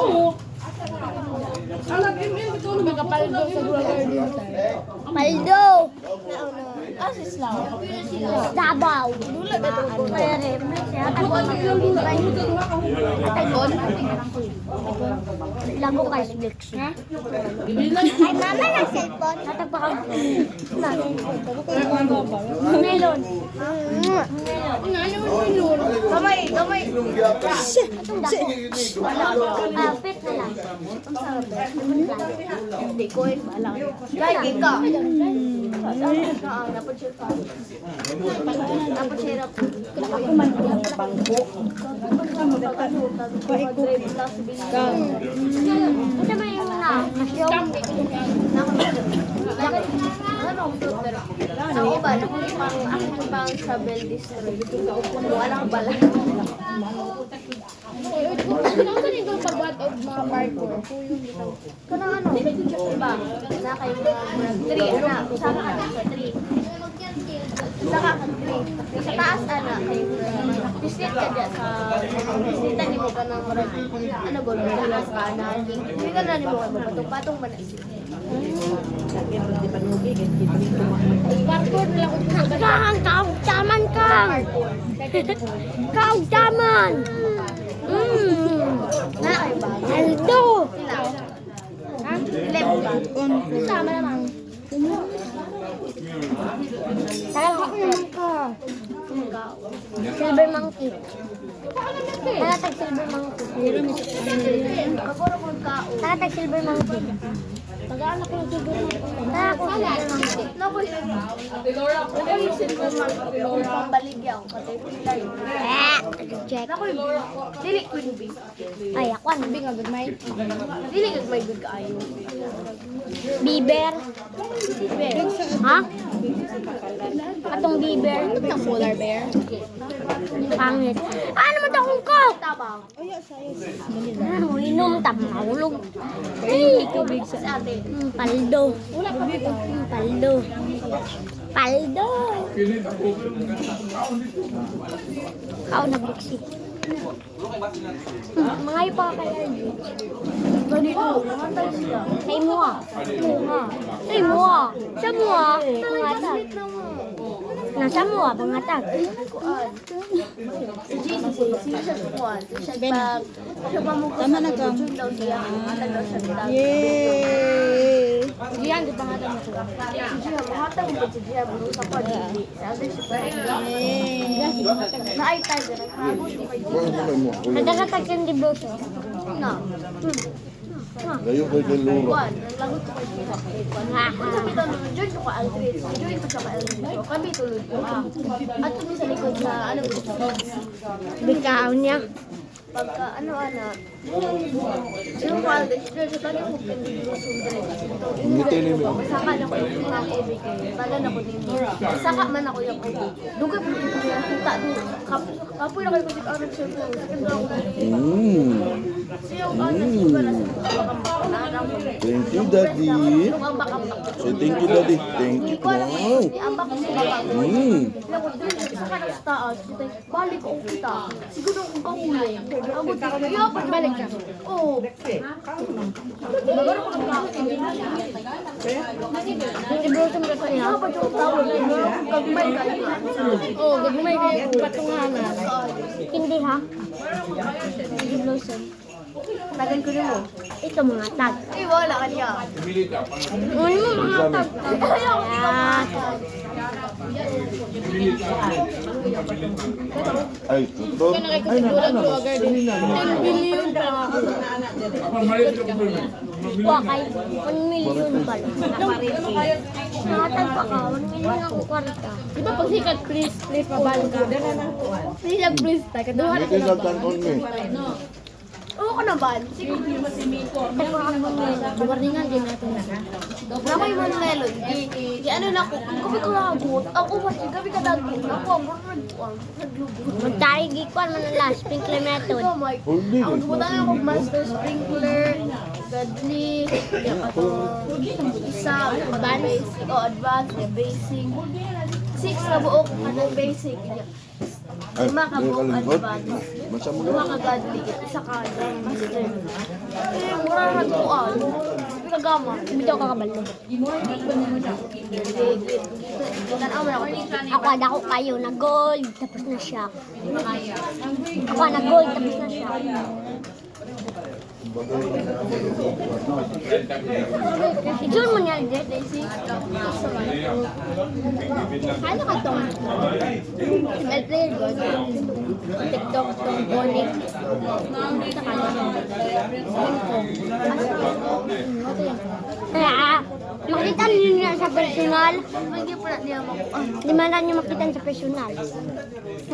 Oo. Alam mo yun, ito na makapaldo sa Paldo. Dabaw. Lago kay Flex. Ay, mama ng cellphone. Tatagpakan. Melon. Kamay. Pit na lang. Ang sarap. Hindi ko eh. Lagi ka. Dapat siya pa. Dapat siya ako. Ako man ang bangko. Ito ba yung na? Ako ba? Ako bang travel district? Walang bala. Ano ito pagbuhat o mga parkour? Kanang ano? Diba? Na kayo mga 3, anak. Sama ka na sa 3. Saka ka 3. Sa taas, anak. District ka dyan sa... Districtan ni mo ka ng ano ba? Talas ka na. Hindi ka na ni mo ka patong-patong ba na siya? Parkour na lang kung Kaugdaman ka! Kaugdaman! Na kayo ba? Aldo! Ha? 11. Sama naman. Talagang naman ka. Silver monkey. Talatag silver monkey. Talatag silver monkey. Tagaan ako ng silver monkey. Talatag silver monkey. Naboy yung silver monkey. Pambaligyaw. Patay ko sila yun. Check. Dili queen bee. Ay, ako ano? Bing agad may. Dili may good kaayo. Biber. Ha? Atong biber. Ang polar bear. Pangit. Ano mo ito kung ko? Tabang. Inom tamahulog. Ay, tubig sa atin. Paldo. Paldo. Paldo. Kao na buksi. Mga ipa kaya yun. Ganito. Say mo ah. Say mo ah. Sa mo ah. Pangatag. Nasa mo ah. Pangatag. Tama na ka. Yay! Diyan, di pangatag mo sila. Nagkakatag yung dibloso. No. Ngayon ko kay Luro. Naglagot ko kayo. Sabi daw naman, join ko ka Aldrin. Join ko siya ka Aldrin. So, kami tulad ko. At kami sa likod sa, ano ko, bikaw niya. Pagka, ano, yung Aldrin, so, tayo ko pinag-sundrin. Ngiti mo. Saka na ko yung mga ibig kayo. Talan ako din. Saka man ako yung ibig. Doon ka pinagkita. Kapoy na kayo kung aral siya po. Thank you, Daddy. Say thank you, Daddy. Thank you. Wow. Balik ko kita. Siguro kung kahuli. Balik ka. Oo. Magaro ko ng Ibrosom ka kanya. Gagmay kayo. Oo, gagmay kayo. Patunganan. Hindi ha? Ibrosom. Tagan ko rin mo. Ito mga tag. Ay, wala ka niya. Ano mo mga tag? Ay, tutok. Kaya nakikasigulan ko agad. 10 billion pa. Wakay, 1 million pala. Nakatag pa ka, 1 million ako kwarta. Di ba pag sikat, please pabal ka. Sikat, please. Kaduhan May kinagtan on me. Oo ko naman. Sige, Warningan din natin na. nakoy man melon. Di ano na ako, kami ko lagot. Ako mas gabi ka daging. Ako ang naglugot. Magtari gikwan man ang last, sprinkler method. Holding. Ako gubutan ako master sprinkler. Godly, kaya ako isa, basic, o advanced, kaya basic. 6 ka buok, anong basic. Ay, 5 ka buok, kalingkod. advanced. Masa mo 2 ka godly, isa ka master. Mura na tuan. Pinagama. Bitaw ka kabalo. Tanaw mo ako. Ako ada ko kayo na gold tapos na siya. Ako na gold tapos na siya. Diyon mo niya dito. Daisy, Ano ka tong? player god. TikTok tong bonik. Saka kaya, makita niyo niya sa personal. Hindi pala niya mo. Di man lang niyo makita sa personal.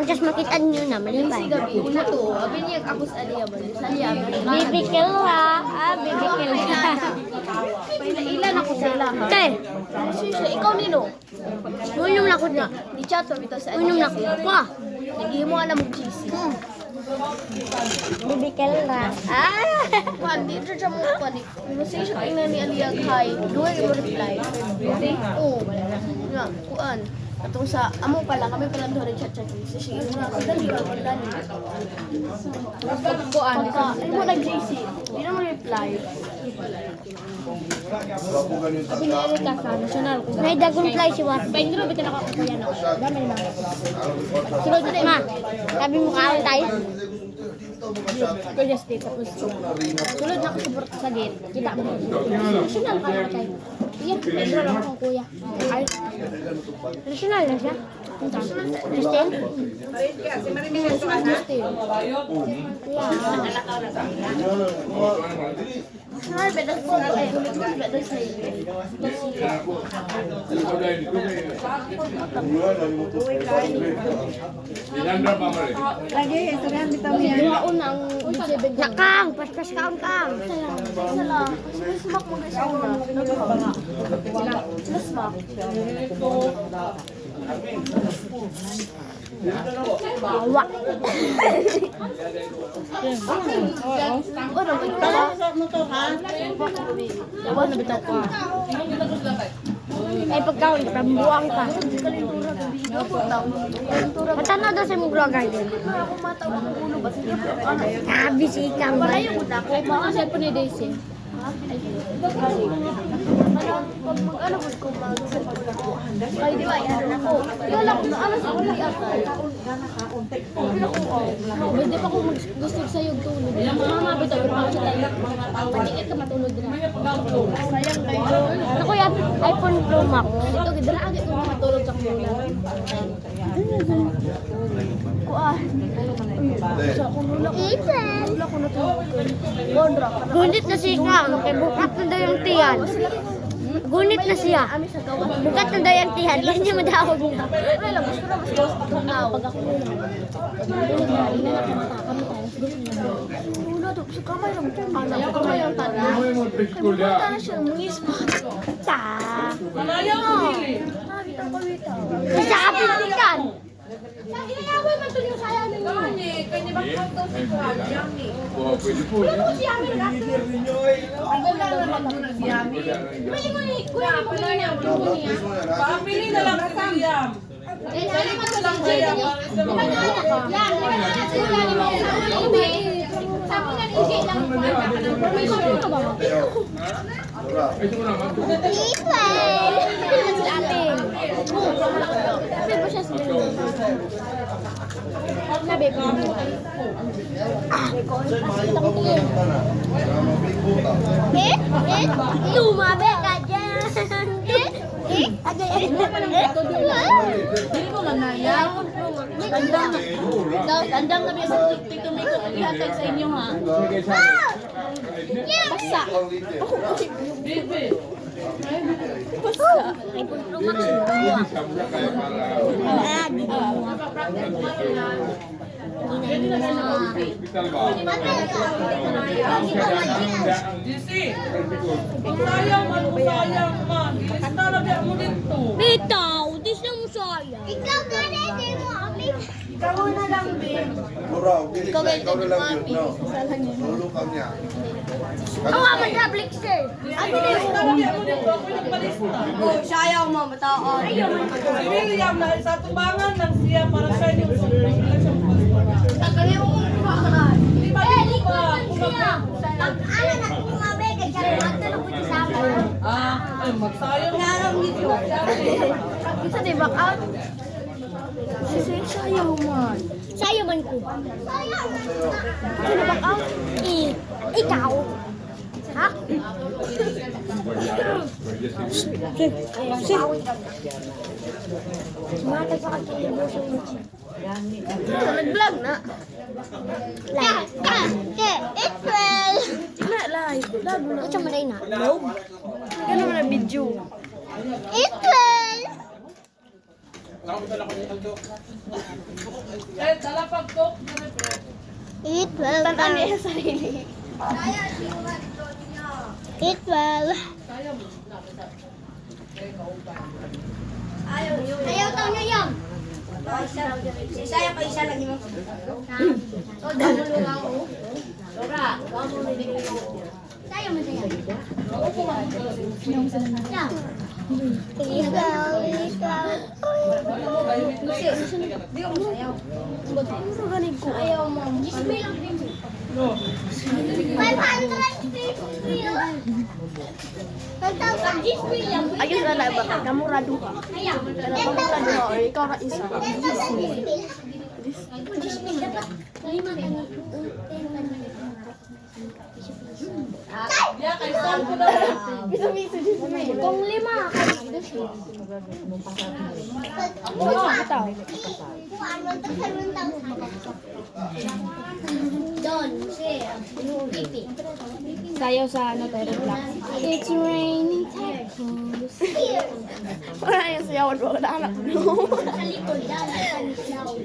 Just makita niyo na, malibay. Gabi, una to. Abi niya ako sa aliya ba? Sa aliya. Baby kill ha. Baby kill ha. Ilan ako sa ilan. Te, Sisya, ikaw nino. unom na ko na. Di chat bitaw sa Unom na ko. Wah, Nagihimo mo alam mo cheese. baby kill ha. Kuan di siya mo kuan. Conversation kay ni aliya kay. Duwa mo reply. Di. Oh. Nga, kuan. Atong sa amo pala kami pala doon chat si sige mo na dali ra dali. Kuan di mo nag JC. Di na mo reply. Pinailit ka sa national. May dagong fly si Wat. Paindro, bitin ako kuya na. Dami na. Sunod na ma. Sabi mo kaon tayo. Kuya state tapos. Sunod na ako support sa gate. Kita mo. National ka na tayo. Iya, paindro lang akong kuya. Ay. National na siya. Christian? National Christian. Ay, bedas ko eh. Bedas sa Duhaon ang nakang, pas-pas kaon kang. Sala. Smak mo guys ako na. Smak. Bawa. Ano ba ito? Ewan na bitaw ka. Ay pagkaon, pambuang ka. Kalintura gabi. Kalintura gabi. Matanaw daw sa mong grow garden. Ako matawa ng ulo ba? Sige po. Ano? Sabi si Ikang. Malayo mo na ako. Mga siya po ni Daisy. Pag mag-ano ko mag-cellphone ako. Ay, di ba, yan ako. Wala ko na alas ako di akal. Hindi pa ko gusto sa'yo tulog. Mama, bitaw, ipang kita. Patingin ka matulog na. Sayang kayo. Ako yan, iPhone Pro Max. Ito, gidraagi ko matulog sa kuya. Kuan. Sa kunula ko. Wala ko natulog. Gondra. Gunit na si Ikang, kay bukat na daw yung tiyan. Gunit na siya. Ami sa gawa. Bukat na daw yung tiyan, hindi niya madawag na. Ay, lang, gusto na mas gawas patunaw. Pag ako Wala, sa kamay lang. Sa kamay lang tanda. Ay, magpunta na siya. Mungis pa. sa... Nakita ko wita. Sa kapitikan. Inayaway man to yung sayang ng mga ni. Kaya ni bakit daw si Kuhan, Yami. Wala ko si Yami nag-after. Ang ganda na mag-dunag si Yami. Kuya mo ni, kuya mo niya. Pamili na lang sa William. Kaya naman ko lang siya. Yan, sabi na hindi lang. Permission ka ba? Si atin. Sabi ba siya sila? Sabi ko. Lumabe ka dyan. Hindi mo man na yan. Gandang na biya sa TikTok may ihatag sa inyo ha. Basta. DC, kung sayang man, kung sayang man, ilista na biya mo dito. Bitaw, di siya mo saya. Ikaw ganun, hindi mo. Ikaw na lang, babe. Mura, pili ka. Ikaw na lang yun, no? Lulu ka niya. Ako nga mag-public sir. Ano na yung talagyan mo dito? Ako yung palista. Oh, sayaw mo, mataon. Si William na sa tubangan lang siya para siya yung Tagaliw mo kumakaan. Di ba dito ba? Ano na kumabe kay Charlotte na po sa akin. Ay, magsayang. Nanong dito. Isa di back out. Sayaw man. Sa'yo man ko. Sino back out? Ikaw. Ha? Matag pa kang emotion mo. Nag-vlog na. Live. April. Na live. Vlog na. Ito mo na. No. Ganun na video. April. Eh, dala pag-tok. April. Tandaan niya sa sarili. April. Ayaw tayo niya yan. Sayaw pa isa lagi mo. O, damo lang ako. Dora, damo lang ako. Tayo mo tayo. Yan. Ikaw. Di ko masayaw. Ayaw mo. Gismi lang din. 550. 5,000 gismi lang. Ayun na lang ba? Kamurado ka. Ayaw. Kamurado ka or ikaw na isa. 10,000 gismi. Dapat 5 Yeah, kay Sam ko daw. Kung 5. Don, pipi. Sayaw sa ano tayo relax. It's raining tacos. Wala yung sayawan mo. Naanak mo. Sa likod,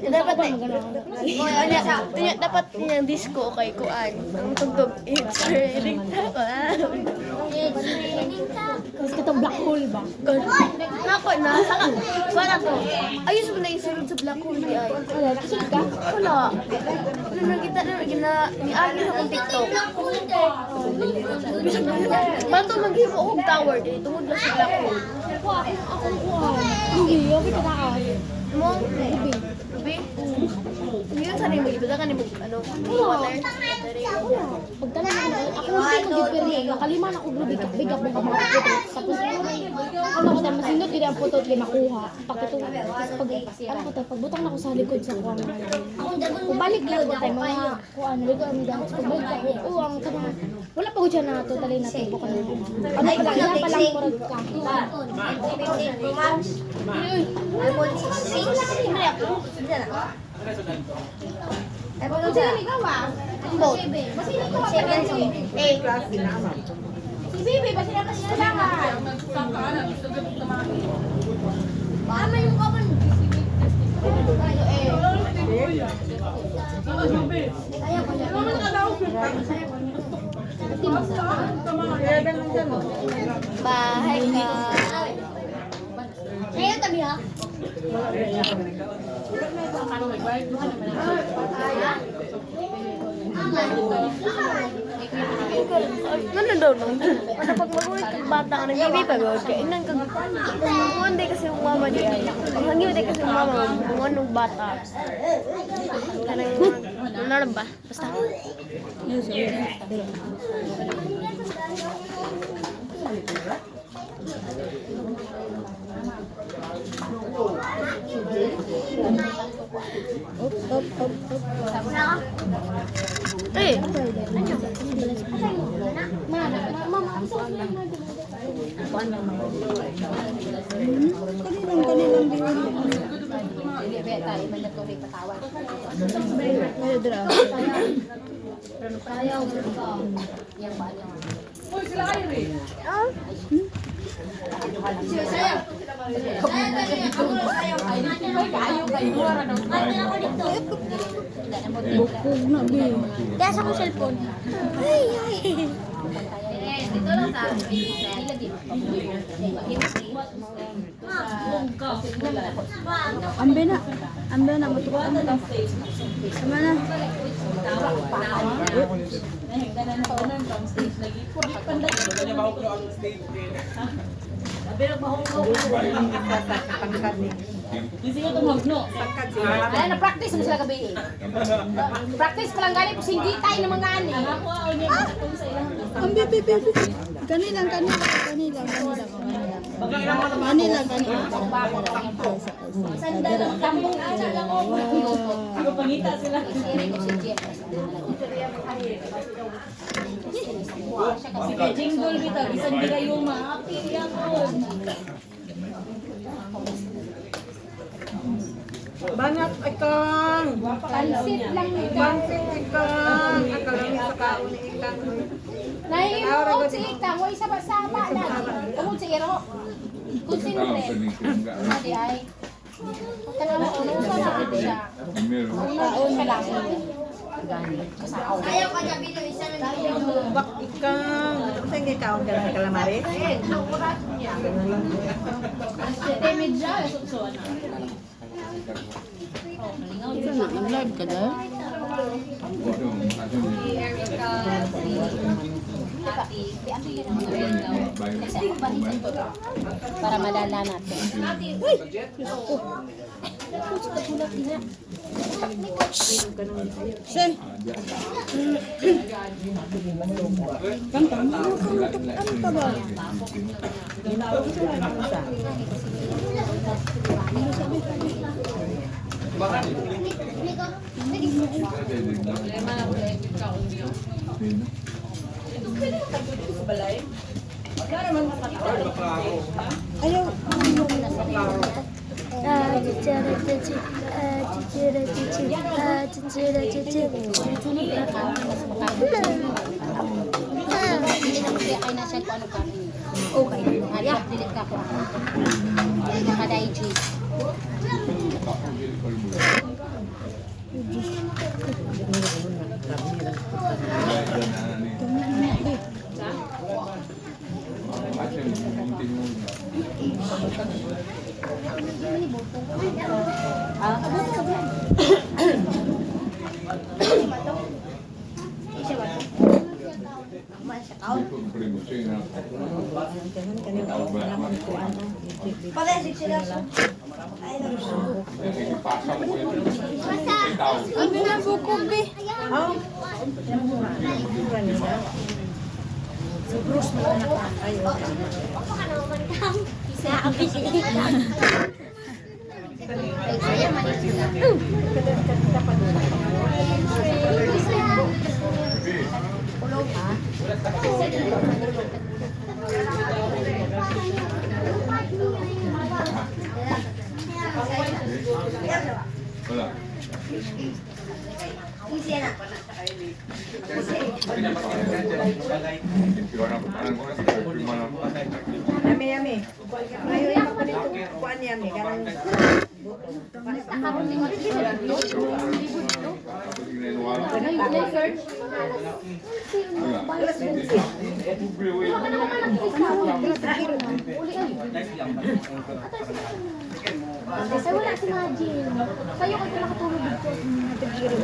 Dapat dapat yung disco kay Kuan. Ang tugtog. It's raining tacos. It's raining tacos. Tapos katong black hole ba? Nako na. Sana to. Ayos mo na yung sunod sa black hole di ay. Wala. Kasunod ka? Wala. Ano nakita na niagin akong TikTok. Bato mag-give ako tower din. Tungod lang sa black hole. Akong kuha. Hindi. Yung pinakakas. Mo? Ubi. Ubi? Ngayon sana yung mag-ibig ka ni ano? Water? Pagtala na ako hindi mag-ipirya. Nakaliman ako bigap mo ka mga puto. Tapos ano ko tayo, masindot yun ang puto din nakuha. Pagkatuwa. Ano ko tayo, pagbutang na ako sa likod sa kuwang. Pabalik lang ko tayo, mga kuwan. Ligo ang dahil. Pagbalik ako, ang kanang. Wala pa ko dyan na totally na tubo ka na. Ano pa lang, yan pa lang murag ka. iPhone 6. Hindi ako. iPhone 6. Ikaw ah. Both. 7. Si Bibi, ba sila kasi kailangan? Mama yung kapan. Bahay ka. Ayaw tabi ha? Ano daw nung? Ano pag mag-uwi kang bata ka nag-ibig pa gawin ka? Inang kag... Kung hindi kasi yung mama di ay. Ang hangyo di kasi yung mama kung anong bata. Kanang... Ano lang ba? Basta. Eh! Uy, sila Irene. Kaya sa akong cellphone. Dito lang sa Ambe na. Ambe na. Matukan na. Sama na. Ay, na-practice mo sila gabi. Practice pa lang galing kung hindi tayo ng mga ani. Ambe, bebe. Kanilang. Sandal, tambong ana lang ako. Ako pangita sila. Si kay Jingle bitaw bisan di kayo maapi yakon. Banat ikang. Pansit lang ito. Bansit ikang. Akalami sa kaon ni ikang. Naiimot si Ikang, way sama-sama na. Kamot si Iro. Kung sino rin. Hindi ay. Kanala ko, nung sa siya. Taon siya lang. Ayaw ka niya, Bito, isa na Bak ikang. Saan kayo kaon ka sa kalamari? Timid siya. Nag-live ka na? Para madala natin. Sen. Kanta mo. Ano ka ba? Ayaw. Ay nasa ko ano ka. Okay. Ay, dilit ka ko. Naka-IG. Palesik sila. Ano na buko, be? Yami. Ngayon yung makulit kuan yami. Ganun. Ay, wala si Majin. Sa'yo ka nakatulog dito.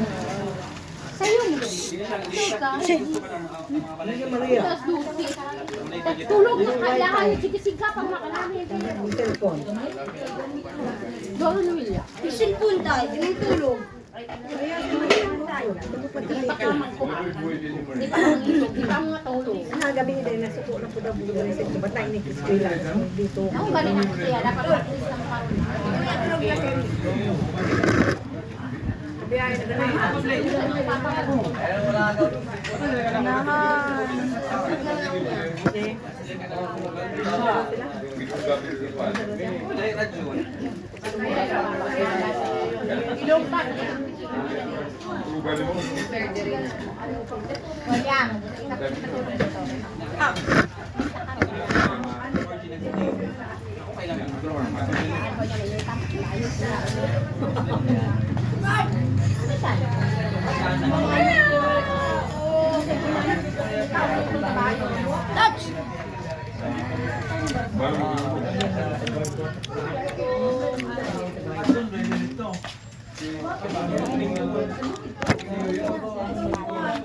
Sa'yo mo. Tulog na kailangan yung sigisig-ka pang makalamin. Cellphone. Doro Luilla. Isin punta, tinutulog. Di pa mangitog, di pa mga tulog. Gabi nila na suko na po daw bulo na sa batay ni Kiskwila dito. Ang galing ako siya, dapat practice ng karon. Biyahe na ganun. Ilong pa. Wala. Touch!